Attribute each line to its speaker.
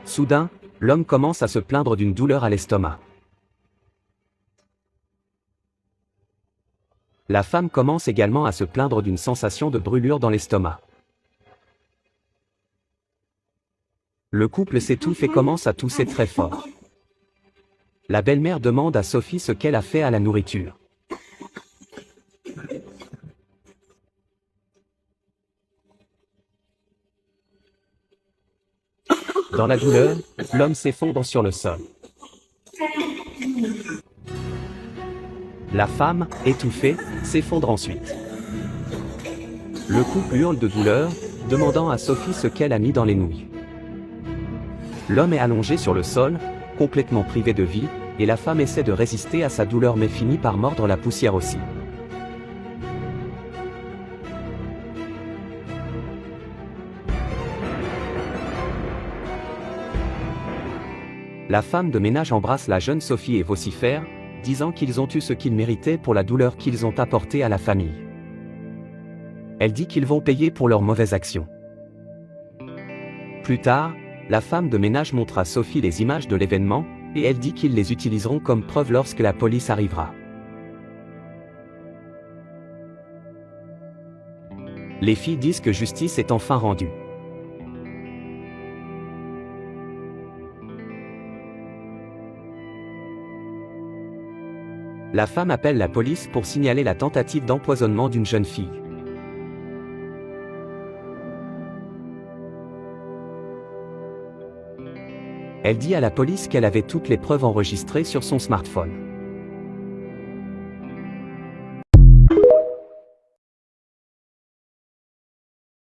Speaker 1: Soudain, l'homme commence à se plaindre d'une douleur à l'estomac. La femme commence également à se plaindre d'une sensation de brûlure dans l'estomac. Le couple s'étouffe et commence à tousser très fort. La belle-mère demande à Sophie ce qu'elle a fait à la nourriture. Dans la douleur, l'homme s'effondre sur le sol. La femme, étouffée, s'effondre ensuite. Le couple hurle de douleur, demandant à Sophie ce qu'elle a mis dans les nouilles. L'homme est allongé sur le sol, complètement privé de vie, et la femme essaie de résister à sa douleur mais finit par mordre la poussière aussi. La femme de ménage embrasse la jeune Sophie et vocifère, disant qu'ils ont eu ce qu'ils méritaient pour la douleur qu'ils ont apportée à la famille. Elle dit qu'ils vont payer pour leurs mauvaises actions. Plus tard, la femme de ménage montre à Sophie les images de l'événement, et elle dit qu'ils les utiliseront comme preuve lorsque la police arrivera. Les filles disent que justice est enfin rendue. La femme appelle la police pour signaler la tentative d'empoisonnement d'une jeune fille. Elle dit à la police qu'elle avait toutes les preuves enregistrées sur son smartphone.